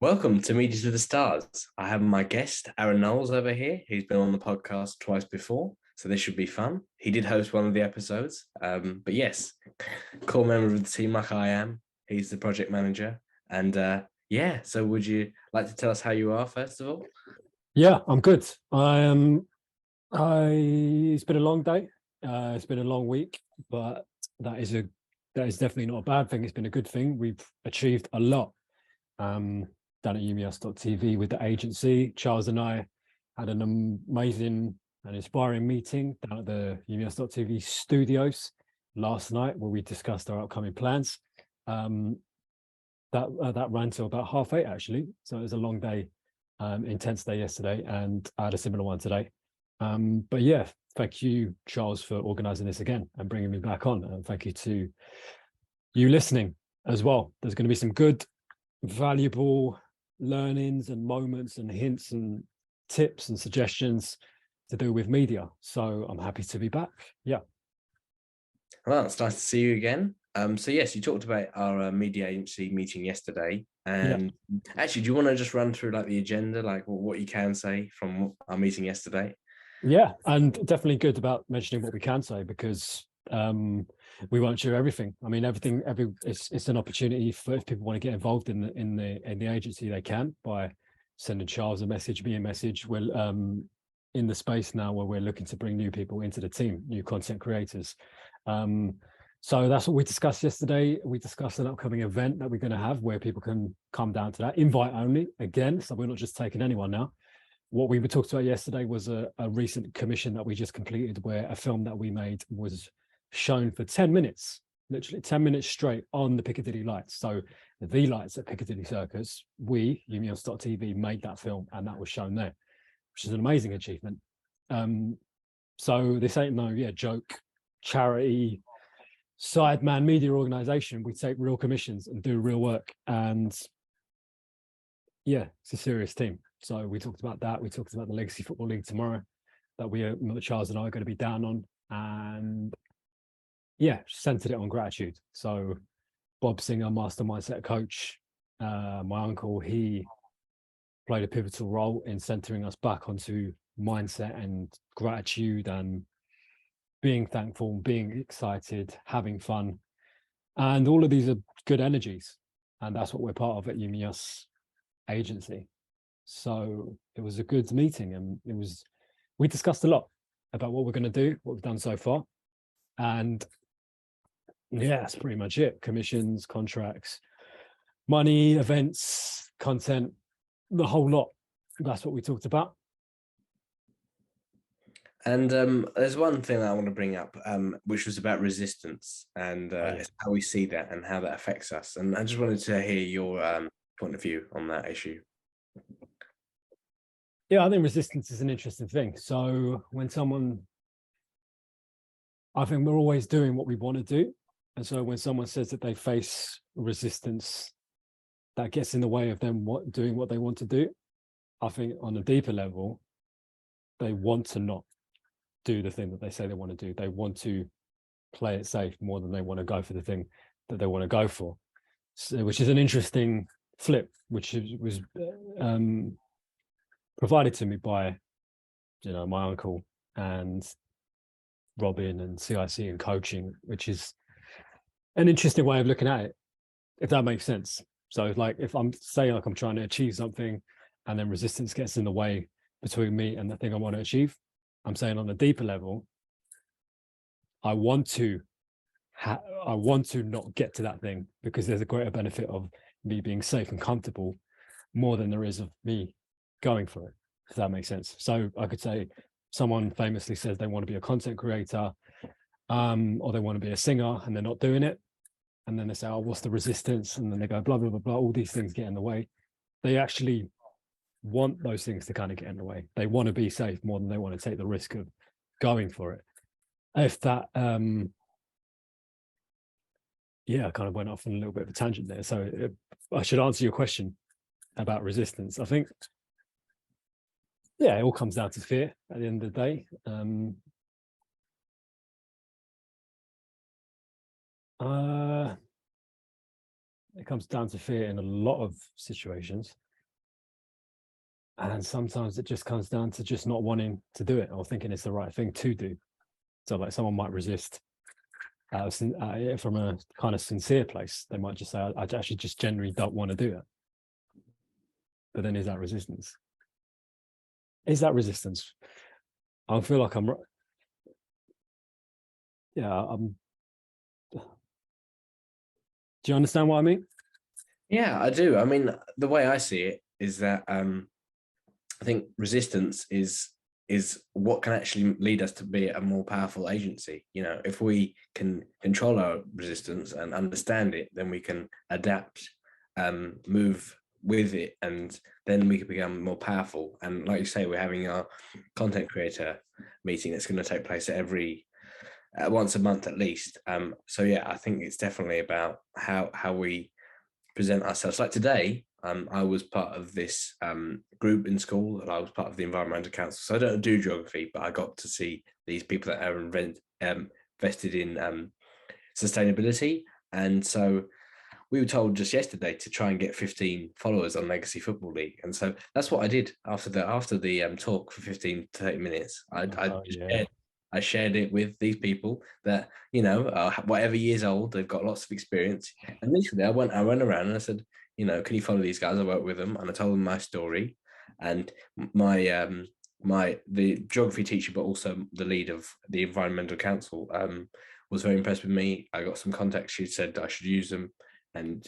Welcome to Media to the Stars. I have my guest, Aaron Knowles, over here. He's been on the podcast twice before, so this should be fun. He did host one of the episodes, but yes, core member of the team like I am. He's the project manager. And yeah, so would you like to tell us how you are, first of all? Yeah, I'm good. It's been a long day. It's been a long week, but that is definitely not a bad thing. It's been a good thing. We've achieved a lot. Down at YouMeUs.tv with the agency. Charles and I had an amazing and inspiring meeting down at the YouMeUs.tv studios last night, where we discussed our upcoming plans. That ran till about 8:30 actually. So it was a long day, intense day yesterday, and I had a similar one today. But yeah, thank you, Charles, for organizing this again and bringing me back on. And thank you to you listening as well. There's going to be some good, valuable learnings and moments and hints and tips and suggestions to do with media. So I'm happy to be back. Yeah. Well, it's nice to see you again. So yes, you talked about our media agency meeting yesterday, and actually, do you want to just run through like the agenda, like what you can say from our meeting yesterday? Yeah, and definitely good about mentioning what we can say, because we won't share everything. I mean, it's an opportunity for, if people want to get involved in the agency, they can, by sending Charles a message, me a message. We're in the space now where we're looking to bring new people into the team, new content creators. So that's what we discussed yesterday. We discussed an upcoming event that we're going to have where people can come down to that, invite only again. So we're not just taking anyone now. What we were talking about yesterday was a recent commission that we just completed, where a film that we made was shown for 10 minutes, literally 10 minutes straight on the Piccadilly lights. So the lights at Piccadilly Circus, we, YouMeUs.tv, made that film, and that was shown there, which is an amazing achievement. So this ain't no joke, charity, sideman media organization. We take real commissions and do real work, and yeah, it's a serious team. So we talked about that. We talked about the Legacy Football League tomorrow that Charles and I are going to be down on, and yeah, centered it on gratitude. So Bob Singer, master mindset coach, my uncle, he played a pivotal role in centering us back onto mindset and gratitude and being thankful, being excited, having fun. And all of these are good energies. And that's what we're part of at YouMeUs Agency. So it was a good meeting, and we discussed a lot about what we're going to do, what we've done so far. And yeah, that's pretty much it. Commissions, contracts, money, events, content, the whole lot. That's what we talked about. And there's one thing that I want to bring up, which was about resistance and how we see that and how that affects us. And I just wanted to hear your point of view on that issue. Yeah, I think resistance is an interesting thing. So I think we're always doing what we want to do. And so when someone says that they face resistance that gets in the way of them doing what they want to do, I think on a deeper level, they want to not do the thing that they say they want to do. They want to play it safe more than they want to go for the thing that they want to go for. So, which is an interesting flip, which was provided to me by, my uncle and Robin and CIC and coaching, which is an interesting way of looking at it, if that makes sense. So like, if I'm saying like I'm trying to achieve something and then resistance gets in the way between me and the thing I want to achieve, I'm saying on a deeper level, I want to not get to that thing, because there's a greater benefit of me being safe and comfortable more than there is of me going for it, if that makes sense. So I could say someone famously says they want to be a content creator, or they want to be a singer, and they're not doing it. And then they say, oh, what's the resistance? And then they go, blah, blah, blah, blah. All these things get in the way. They actually want those things to kind of get in the way. They want to be safe more than they want to take the risk of going for it. If that, I kind of went off on a little bit of a tangent there. So I should answer your question about resistance. I think, it all comes down to fear at the end of the day. It comes down to fear in a lot of situations. And sometimes it just comes down to just not wanting to do it or thinking it's the right thing to do. So like someone might resist from a kind of sincere place. They might just say, I actually just generally don't want to do it. But then is that resistance? Is that resistance? I feel like I'm, do you understand what I mean? Yeah, I do. I mean, the way I see it is that I think resistance is what can actually lead us to be a more powerful agency. You know, if we can control our resistance and understand it, then we can adapt, move with it, and then we can become more powerful. And like you say, we're having our content creator meeting that's going to take place every once a month at least. So yeah, I think it's definitely about how we present ourselves. Like today, I was part of this group in school, and I was part of the environmental council. So I don't do geography, but I got to see these people that are invested in sustainability. And so we were told just yesterday to try and get 15 followers on Legacy Football League, and so that's what I did after the talk for 15 to 30 minutes. Yeah. I shared it with these people that, you know, whatever years old, they've got lots of experience. And literally, I went around and I said, you know, can you follow these guys? I work with them, and I told them my story, and the geography teacher, but also the lead of the environmental council, was very impressed with me. I got some contacts. She said I should use them, and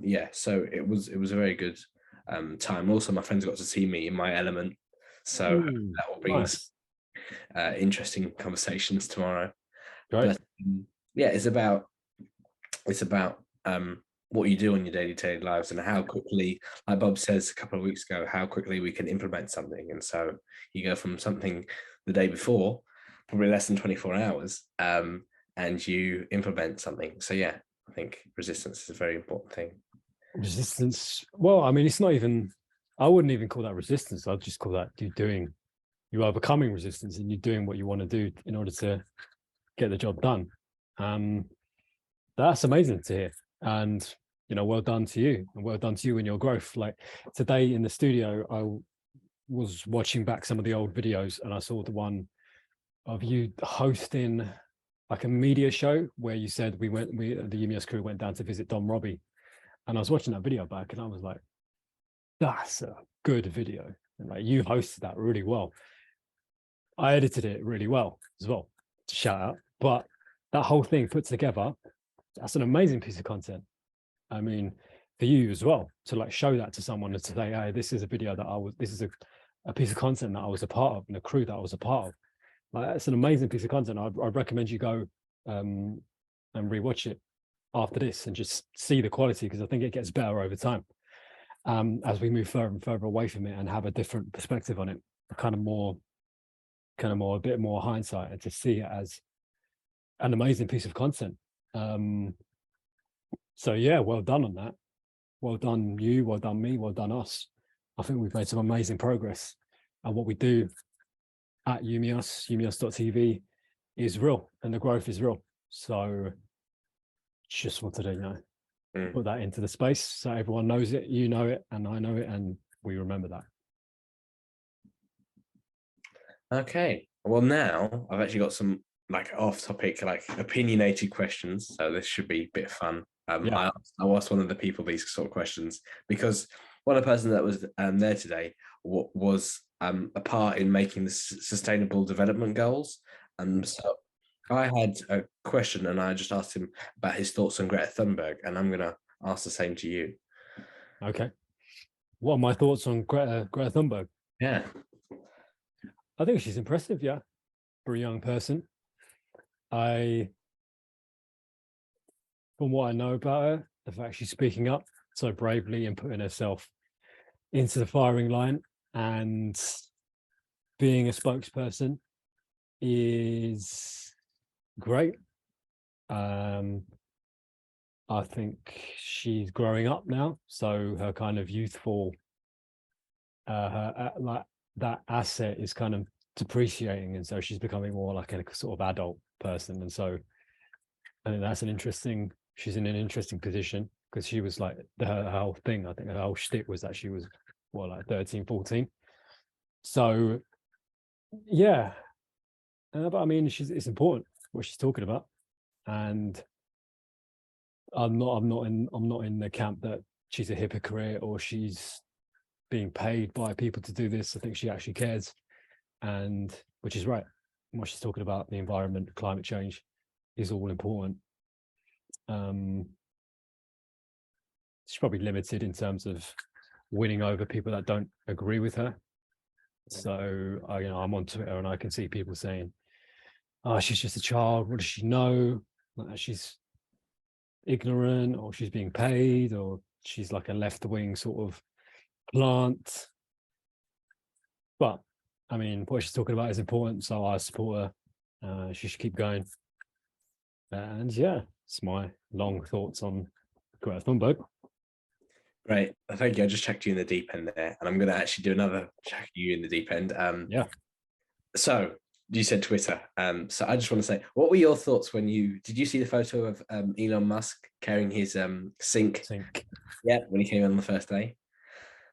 yeah, so it was a very good time. Also, my friends got to see me in my element, so that will bring us interesting conversations tomorrow. Great. But yeah, it's about what you do in your daily lives and how quickly, like Bob says a couple of weeks ago, how quickly we can implement something. And so you go from something the day before, probably less than 24 hours, and you implement something. So yeah, I think resistance is a very important thing. Resistance. Well, I mean, it's not even, I wouldn't even call that resistance. I'd just call that you are becoming resistance and you're doing what you want to do in order to get the job done. That's amazing to hear. And, you know, well done to you and well done to you in your growth. Like today in the studio, I was watching back some of the old videos and I saw the one of you hosting like a media show where you said the YouMeUs crew went down to visit Dom Robbie. And I was watching that video back and I was like, that's a good video. And like you hosted that really well. I edited it really well as well, to shout out. But that whole thing put together, that's an amazing piece of content. I mean, for you as well, to like show that to someone and to say, hey, this is a video that this is a piece of content that I was a part of and a crew that I was a part of. Like, it's an amazing piece of content. I'd recommend you go and rewatch it after this and just see the quality, because I think it gets better over time as we move further and further away from it and have a different perspective on it, a bit more hindsight, and to see it as an amazing piece of content. So yeah, well done on that. Well done you, well done me, well done us. I think we've made some amazing progress, and what we do at YouMeUs.tv is real, and the growth is real. So just wanted to, put that into the space so everyone knows it, you know it, and I know it, and we remember that. Okay. Well, now I've actually got some like off-topic, like opinionated questions. So this should be a bit fun. I asked one of the people these sort of questions because one person that was there today was a part in making the sustainable development goals. So I had a question and I just asked him about his thoughts on Greta Thunberg, and I'm going to ask the same to you. Okay. What are my thoughts on Greta Thunberg? Yeah. I think she's impressive, yeah, for a young person. From what I know about her, the fact she's speaking up so bravely and putting herself into the firing line and being a spokesperson is great. I think she's growing up now, so her kind of youthful, like that asset is kind of depreciating, and so she's becoming more like a sort of adult person. And so I think she's in an interesting position, because she was like her whole thing, I think her whole shtick was that she was like 13, 14. So yeah, but I mean, it's important what she's talking about, and I'm not in the camp that she's a hypocrite or she's being paid by people to do this. I think she actually cares, and which is right. What she's talking about, the environment, climate change, is all important. She's probably limited in terms of winning over people that don't agree with her. So I'm on Twitter and I can see people saying, "Oh, she's just a child. What does she know? She's ignorant, or she's being paid, or she's like a left-wing sort of plant." But I mean, what she's talking about is important, so I support her. She should keep going. And yeah, it's my long thoughts on Greta Thunberg. Great. Thank you. I just checked you in the deep end there, and I'm going to actually do another check you in the deep end. Yeah. So you said Twitter. So I just want to say, what were your thoughts when did you see the photo of Elon Musk carrying his sink? Yeah, when he came on the first day.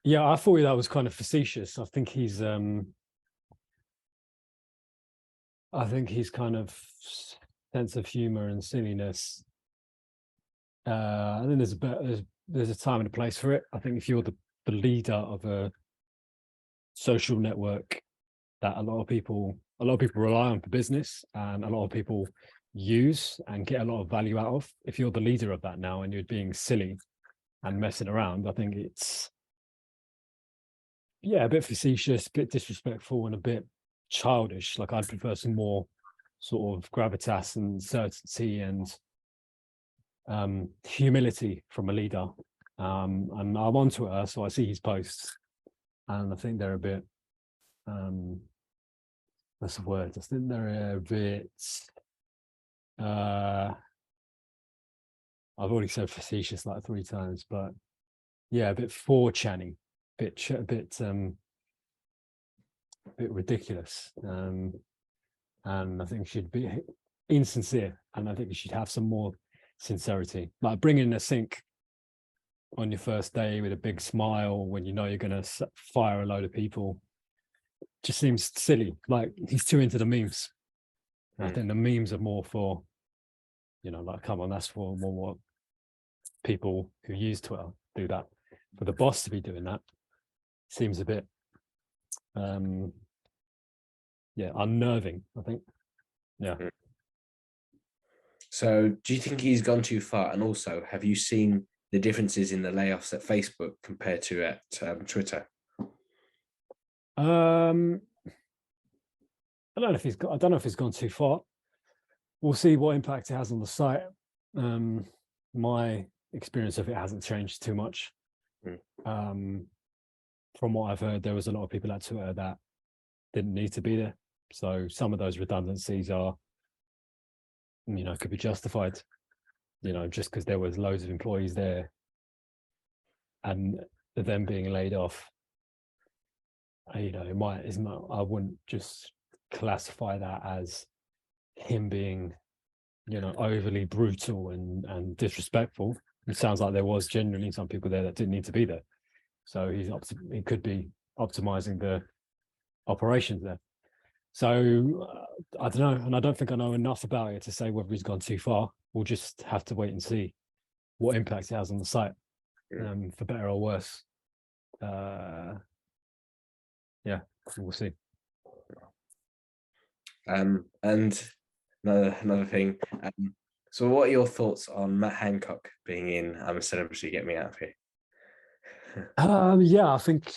Yeah, I thought that was kind of facetious. I think he's kind of sense of humor and silliness. I think there's a time and a place for it. I think if you're the leader of a social network that a lot of people rely on for business, and a lot of people use and get a lot of value out of, if you're the leader of that now and you're being silly and messing around, I think it's a bit facetious, a bit disrespectful, and a bit childish. Like, I'd prefer some more sort of gravitas and certainty and humility from a leader. And I'm on Twitter, so I see his posts, and I think they're a bit that's the word. I think they're a bit I've already said facetious like 3 times, but yeah, a bit 4channy, a bit ridiculous. And I think she'd be insincere, and I think you should have some more sincerity. Like bringing a sink on your first day with a big smile when you know you're going to fire a load of people just seems silly. Like, he's too into the memes. I think the memes are more for, like, come on, that's for more what people who use Twitter do that. For the boss to be doing that seems a bit unnerving, I think. Yeah. So do you think he's gone too far? And also, have you seen the differences in the layoffs at Facebook compared to at Twitter? I don't know if he's gone too far. We'll see what impact it has on the site. My experience of it hasn't changed too much. From what I've heard, there was a lot of people at Twitter that didn't need to be there. So some of those redundancies are, could be justified, just because there was loads of employees there and them being laid off. I wouldn't just classify that as him being, overly brutal and disrespectful. It sounds like there was genuinely some people there that didn't need to be there. So he could be optimizing the operations there. So I don't know, and I don't think I know enough about it to say whether he's gone too far. We'll just have to wait and see what impact it has on the site, for better or worse. Yeah, we'll see. And another thing. So what are your thoughts on Matt Hancock being in I'm a Celebrity, Get Me Out of Here? Yeah, I think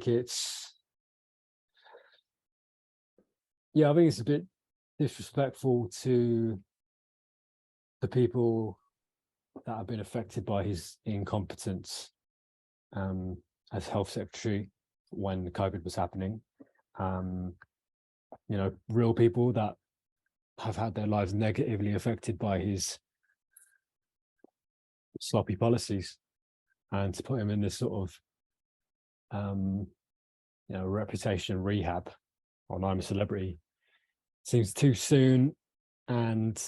it's I think it's a bit disrespectful to the people that have been affected by his incompetence as health secretary when COVID was happening. Real people that have had their lives negatively affected by his sloppy policies, and to put him in this sort of reputation rehab on I'm a Celebrity seems too soon. And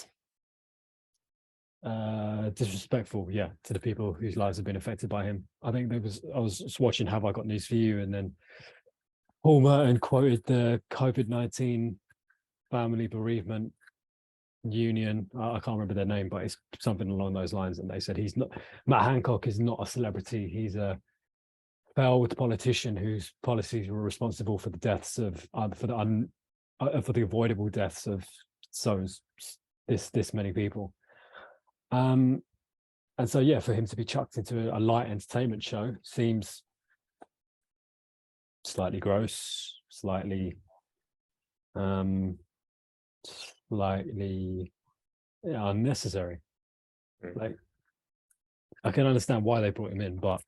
disrespectful, yeah, to the people whose lives have been affected by him. I think I was just watching Have I Got News for You, and then Paul Merton quoted the COVID-19 family bereavement union. I can't remember their name, but it's something along those lines. And they said Matt Hancock is not a celebrity. He's a failed politician whose policies were responsible for the deaths of for the avoidable deaths of this many people. And so yeah, for him to be chucked into a light entertainment show seems slightly gross, slightly unnecessary. Like, I can understand why they brought him in, but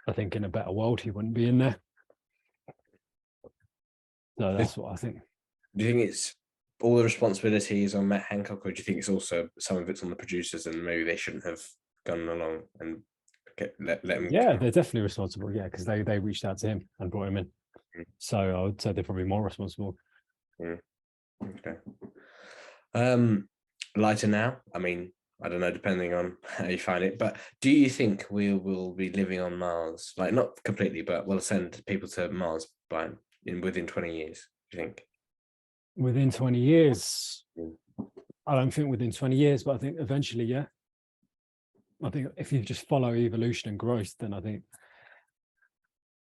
I think in a better world he wouldn't be in there. So that's what I think. Do you think it's all the responsibilities on Matt Hancock, or do you think it's also some of it's on the producers and maybe they shouldn't have gone along and let him? Yeah, they're definitely responsible. Yeah, because they reached out to him and brought him in. So I would say they're probably more responsible. Okay. Lighter now. I mean, I don't know, depending on how you find it. But do you think we will be living on Mars? Like, not completely, but we'll send people to Mars within 20 years. Do you think? Within 20 years, I don't think within 20 years, but I think eventually, yeah. I think if you just follow evolution and growth, then I think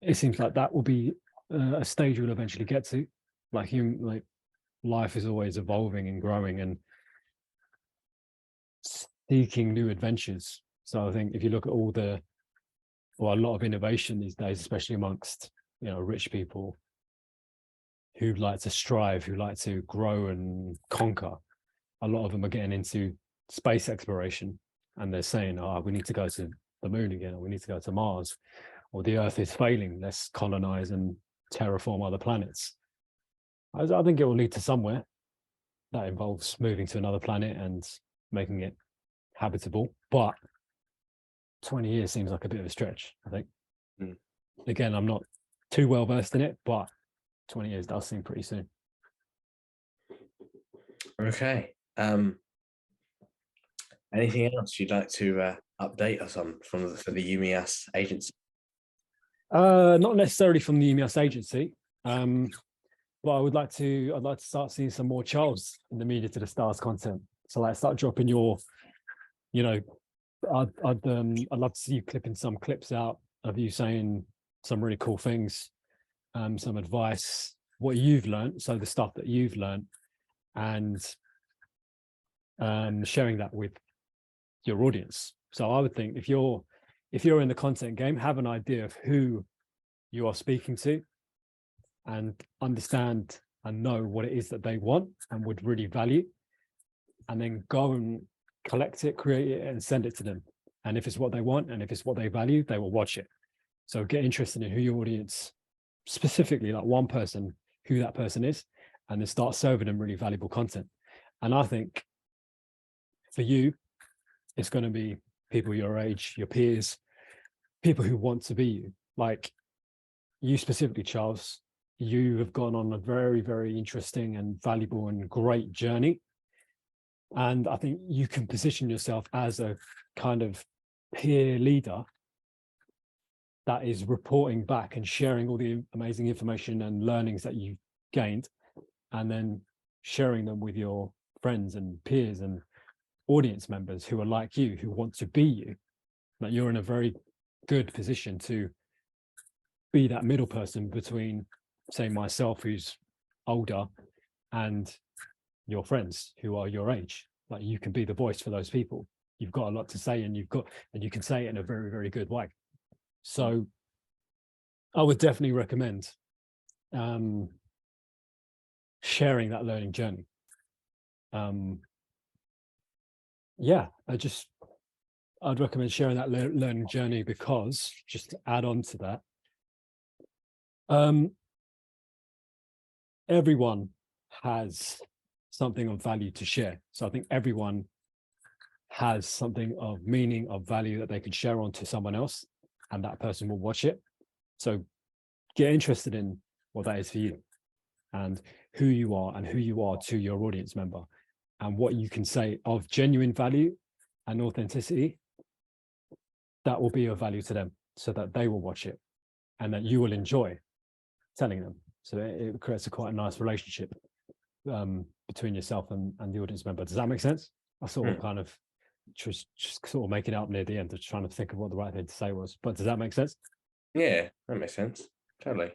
it seems like that will be a stage we'll eventually get to. Like life is always evolving and growing and seeking new adventures. So I think if you look at a lot of innovation these days, especially amongst rich people who like to strive, who like to grow and conquer, a lot of them are getting into space exploration, and they're saying, we need to go to the moon again, or we need to go to Mars, or the Earth is failing, let's colonize and terraform other planets. I think it will lead to somewhere that involves moving to another planet and making it habitable, but 20 years seems like a bit of a stretch, I think. Again, I'm not too well versed in it, but 20 years does seem pretty soon. Okay. Anything else you'd like to update us on for the YouMeUs Agency? Not necessarily from the YouMeUs Agency, but I'd like to start seeing some more Charles in the Media to the Stars content. So like, start dropping your, I'd love to see you clipping some clips out of you saying some really cool things, some advice, what you've learned, so the stuff that you've learned, and sharing that with your audience. So I would think if you're in the content game, have an idea of who you are speaking to, and understand and know what it is that they want and would really value, and then go and collect it, create it, and send it to them. And if it's what they want and if it's what they value, they will watch it. So get interested in who your audience, specifically like one person, who that person is, and then start serving them really valuable content. And I think for you, it's going to be people your age, your peers, people who want to be you. Like you specifically, Charles, you have gone on a very, very interesting and valuable and great journey. And I think you can position yourself as a kind of peer leader that is reporting back and sharing all the amazing information and learnings that you've gained, and then sharing them with your friends and peers and audience members who are like you, who want to be you. That you're in a very good position to be that middle person between, say, myself, who's older, and your friends who are your age. Like you can be the voice for those people. You've got a lot to say, and you can say it in a very, very good way. So I would definitely recommend sharing that learning journey. I'd recommend sharing that learning journey, because just to add on to that, everyone has something of value to share. So I think everyone has something of meaning, of value that they can share on to someone else, and that person will watch it. So get interested in what that is for you, and who you are to your audience member, and what you can say of genuine value and authenticity, that will be of value to them, so that they will watch it and that you will enjoy telling them. So it creates a quite a nice relationship between yourself and the audience member. Does that make sense? I sort of kind of just sort of making it up near the end, just trying to think of what the right thing to say was. But does that make sense? Yeah, that makes sense. Totally.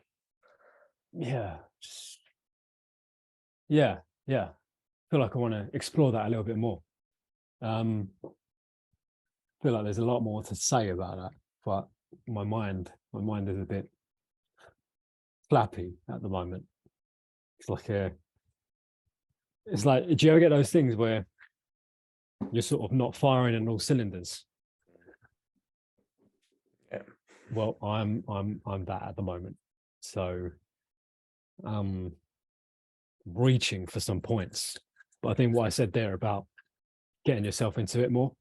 Yeah. Yeah. I feel like I want to explore that a little bit more. I feel like there's a lot more to say about that, but my mind is a bit flappy at the moment. It's like do you ever get those things where you're sort of not firing on all cylinders? Yeah. Well, I'm that at the moment. So reaching for some points. But I think what I said there about getting yourself into it more,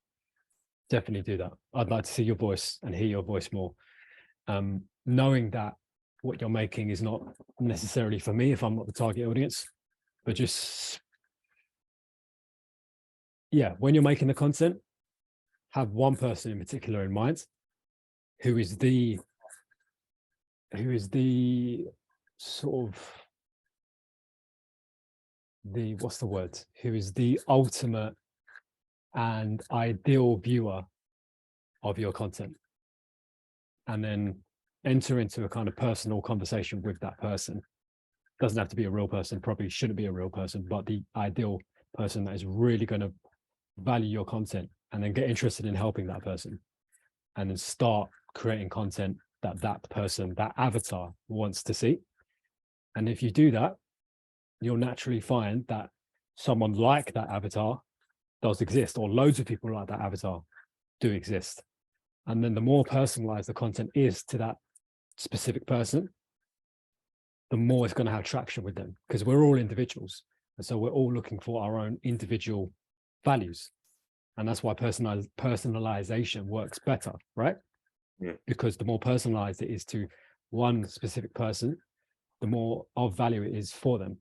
definitely do that. I'd like to see your voice and hear your voice more. Knowing that what you're making is not necessarily for me if I'm not the target audience, but just, yeah, when you're making the content, have one person in particular in mind who is the sort of what's the word? Who is the ultimate and ideal viewer of your content. And then enter into a kind of personal conversation with that person. Doesn't have to be a real person, probably shouldn't be a real person, but the ideal person that is really going to value your content, and then get interested in helping that person, and then start creating content that that person, that avatar, wants to see. And if you do that, you'll naturally find that someone like that avatar does exist, or loads of people like that avatar do exist. And then the more personalized the content is to that specific person, the more it's going to have traction with them, because we're all individuals. And so we're all looking for our own individual values. And that's why personalization works better, right? Yeah. Because the more personalized it is to one specific person, the more of value it is for them.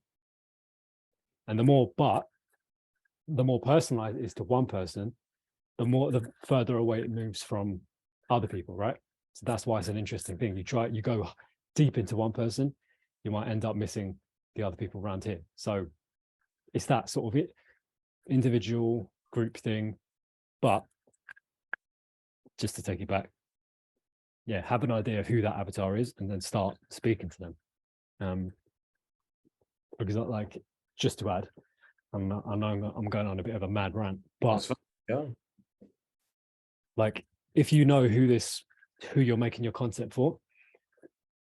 And the more personalized it is to one person, the further away it moves from other people, right? So that's why it's an interesting thing. You go deep into one person, you might end up missing the other people around here. So it's that sort of individual group thing. But just to take you back, yeah, have an idea of who that avatar is and then start speaking to them. Because like, just to add, I know I'm going on a bit of a mad rant, but yeah, like, if you know who you're making your content for,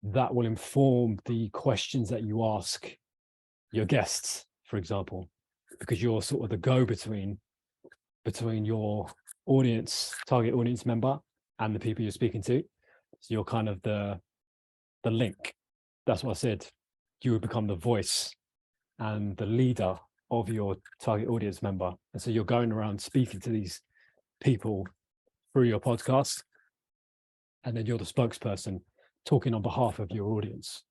that will inform the questions that you ask your guests, for example, because you're sort of the go-between between your target audience member and the people you're speaking to. So you're kind of the link. That's what I said. You would become the voice and the leader of your target audience member. And so you're going around speaking to these people through your podcast, and then you're the spokesperson talking on behalf of your audience.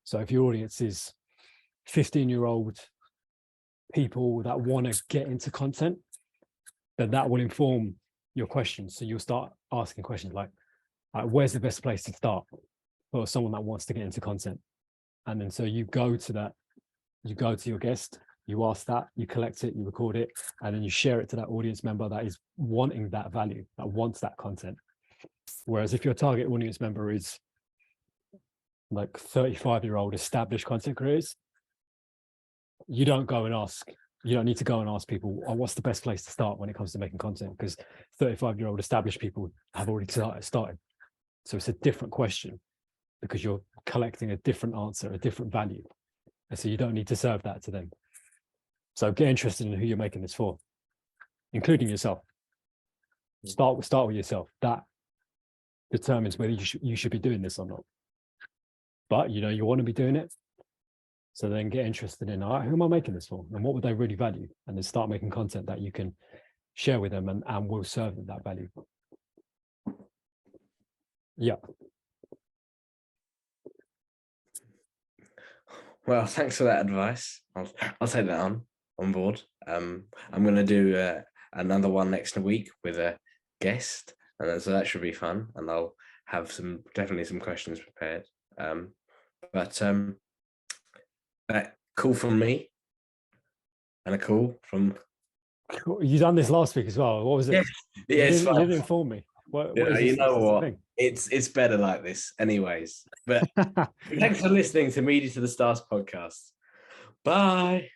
So if your audience is 15-year-old people that want to get into content, then that will inform your questions. So you'll start asking questions like where's the best place to start for someone that wants to get into content? And then so you go to your guest, you ask that, you collect it, you record it, and then you share it to that audience member that is wanting that value, that wants that content. Whereas if your target audience member is like 35-year-old established content creators, you don't need to go and ask people, what's the best place to start when it comes to making content? Because 35-year-old established people have already started. So it's a different question, because you're collecting a different answer, a different value. And so you don't need to serve that to them. So get interested in who you're making this for, including yourself. Start with yourself. That determines whether you should be doing this or not. But you want to be doing it. So then get interested in, all right, who am I making this for? And what would they really value? And then start making content that you can share with them and will serve them that value. Yeah. Well, thanks for that advice. I'll take that on board. I'm going to do another one next week with a guest, and so that should be fun. And I'll have definitely some questions prepared. But that call from me and a call from. You done this last week as well. What was it? Yeah, you didn't inform me. What is this? You know what? Thing? It's better like this, anyways. But thanks for listening to Media to the Stars podcast. Bye.